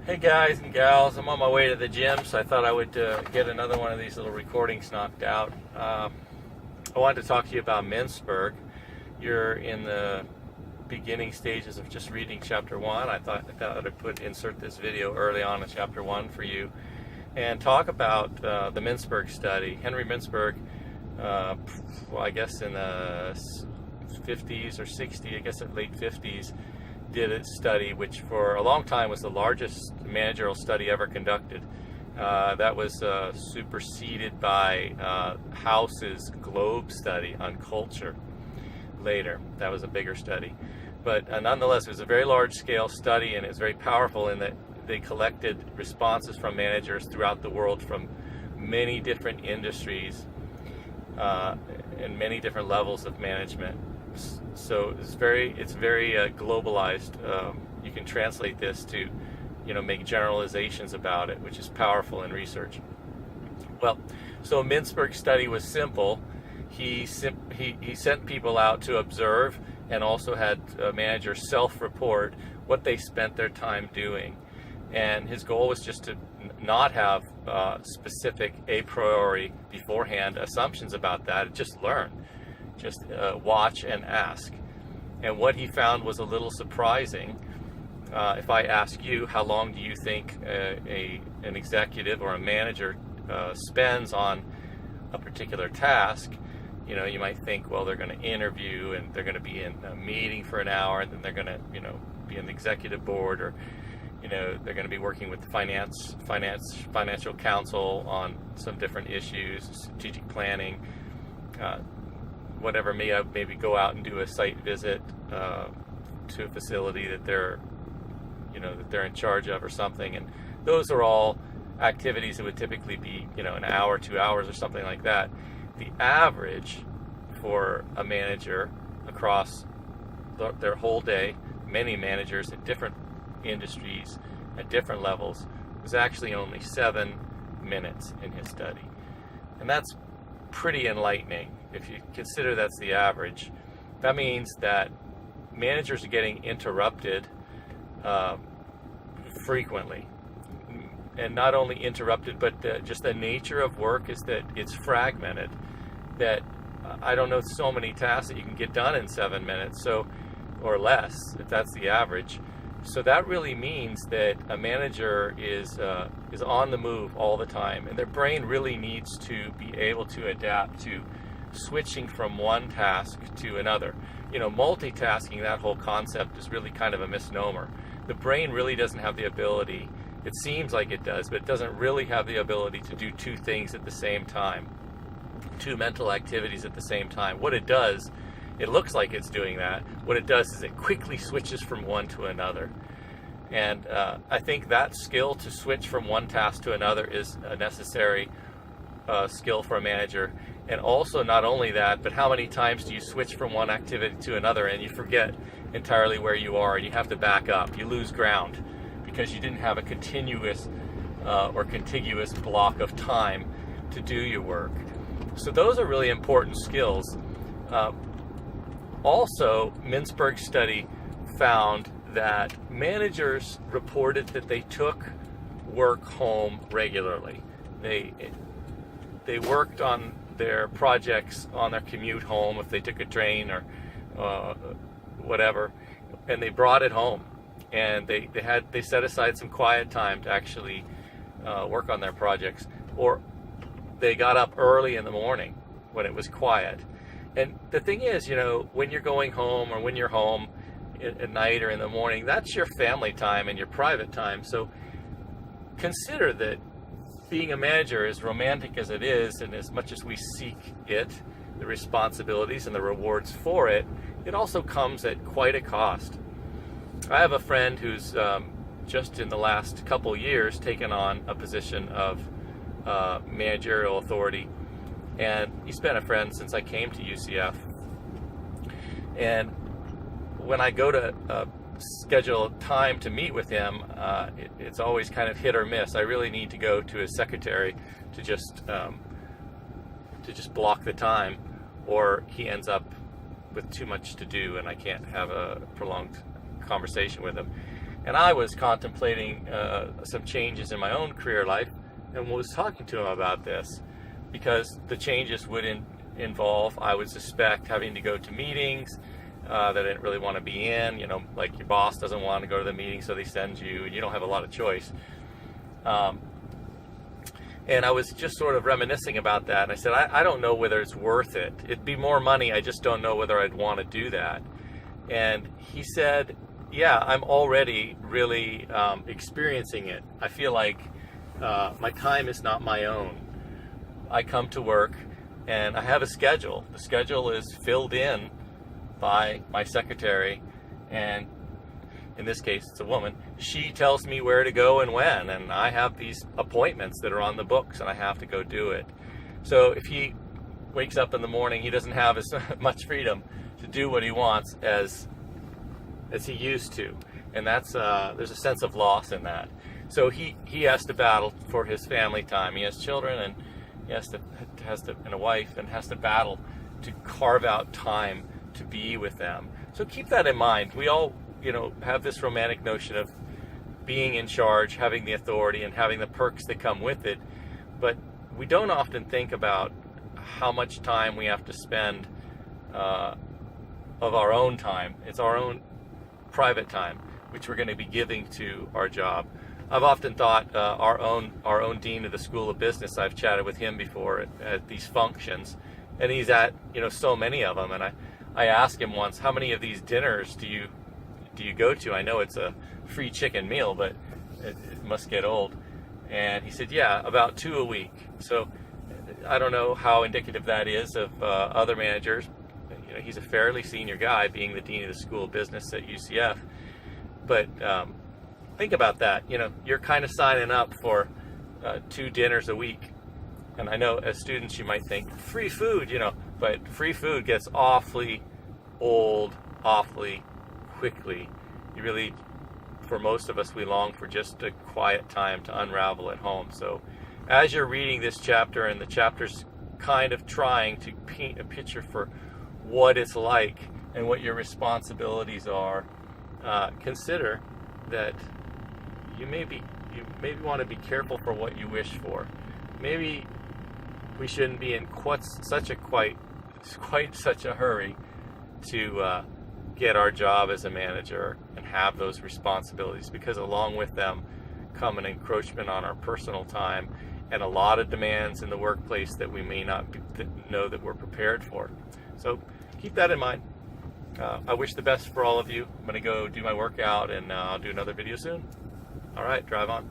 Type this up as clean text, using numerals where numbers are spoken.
Hey guys and gals, I'm on my way to the gym, so I thought I would get another one of these little recordings knocked out. I wanted to talk to you about Mintzberg. You're in the beginning stages of just reading chapter 1. I thought I'd insert this video early on in chapter 1 for you and talk about the Mintzberg study. Henry Mintzberg, I guess in the 50s or 60s, I guess in late 50s, did a study which for a long time was the largest managerial study ever conducted. That was superseded by House's Globe study on culture later. That was a bigger study. But nonetheless, it was a very large-scale study, and it was very powerful in that they collected responses from managers throughout the world from many different industries and many different levels of management. So it's very globalized. You can translate this to, make generalizations about it, which is powerful in research. Well, so Mintzberg's study was simple. He sent people out to observe and also had managers self-report what they spent their time doing. And his goal was just to not have specific a priori beforehand assumptions about that. Just learn. Just watch and ask. And what he found was a little surprising. If I ask you, how long do you think an executive or a manager spends on a particular task? You might think, well, they're going to interview and they're going to be in a meeting for an hour, and then they're going to, be in the executive board, or, they're going to be working with the financial counsel on some different issues, strategic planning, whatever, maybe go out and do a site visit to a facility that they're in charge of or something. And those are all activities that would typically be, an hour, 2 hours or something like that. The average for a manager across their whole day, many managers in different industries at different levels, was actually only 7 minutes in his study. And that's pretty enlightening. If you consider that's the average, that means that managers are getting interrupted frequently. And not only interrupted, but just the nature of work is that it's fragmented. That I don't know so many tasks that you can get done in 7 minutes, or less, if that's the average. So that really means that a manager is on the move all the time, and their brain really needs to be able to adapt to switching from one task to another. Multitasking, that whole concept is really kind of a misnomer. The brain really doesn't have the ability, it seems like it does, but it doesn't really have the ability to do 2 things at the same time, 2 mental activities at the same time. What it does, it looks like it's doing that. What it does is it quickly switches from one to another. And I think that skill to switch from one task to another is a necessary skill for a manager. And also, not only that, but how many times do you switch from one activity to another and you forget entirely where you are and you have to back up? You lose ground because you didn't have a continuous or contiguous block of time to do your work. So those are really important skills. Also, Mintzberg's study found that managers reported that they took work home regularly. They worked on their projects on their commute home, if they took a train or whatever, and they brought it home. And they set aside some quiet time to actually work on their projects, or they got up early in the morning when it was quiet. And the thing is, when you're going home or when you're home at night or in the morning, that's your family time and your private time. So consider that being a manager, as romantic as it is, and as much as we seek it, the responsibilities and the rewards for it, it also comes at quite a cost. I have a friend who's just in the last couple years taken on a position of managerial authority, and he's been a friend since I came to UCF. And when I go to schedule time to meet with him, it's always kind of hit or miss. I really need to go to his secretary to just block the time, or he ends up with too much to do and I can't have a prolonged conversation with him. And I was contemplating some changes in my own career life, and was talking to him about this, because the changes would involve, I would suspect, having to go to meetings that I didn't really want to be in. You know, like your boss doesn't want to go to the meeting, so they send you, and you don't have a lot of choice. And I was just sort of reminiscing about that, and I said, I don't know whether it's worth it. It'd be more money, I just don't know whether I'd want to do that. And he said, yeah, I'm already really experiencing it. I feel like my time is not my own. I come to work and I have a schedule. The schedule is filled in by my secretary, and in this case it's a woman. She tells me where to go and when, and I have these appointments that are on the books and I have to go do it. So if he wakes up in the morning, he doesn't have as much freedom to do what he wants as he used to, and that's there's a sense of loss in that. So he has to battle for his family time. He has children, and he has to and a wife, and has to battle to carve out time to be with them. So keep that in mind. We all, you know, have this romantic notion of being in charge, having the authority, and having the perks that come with it, but we don't often think about how much time we have to spend of our own time. It's our own private time, which we're going to be giving to our job. I've often thought our own dean of the School of Business, I've chatted with him before at these functions, and he's at, you know, so many of them, and I asked him once, how many of these dinners do you go to? I know it's a free chicken meal, but it must get old. And he said, yeah, about 2 a week. So I don't know how indicative that is of other managers. You know, he's a fairly senior guy, being the dean of the School of Business at UCF. But think about that. You know, you're kind of signing up for 2 dinners a week. And I know as students you might think, free food, you know, but free food gets awfully old awfully quickly. You really, for most of us, we long for just a quiet time to unravel at home. So as you're reading this chapter, and the chapter's kind of trying to paint a picture for what it's like and what your responsibilities are, consider that you maybe want to be careful for what you wish for. Maybe we shouldn't be in quite such a hurry to get our job as a manager and have those responsibilities, because along with them come an encroachment on our personal time and a lot of demands in the workplace that we may not know that we're prepared for. So keep that in mind. I wish the best for all of you. I'm going to go do my workout, and I'll do another video soon. All right, drive on.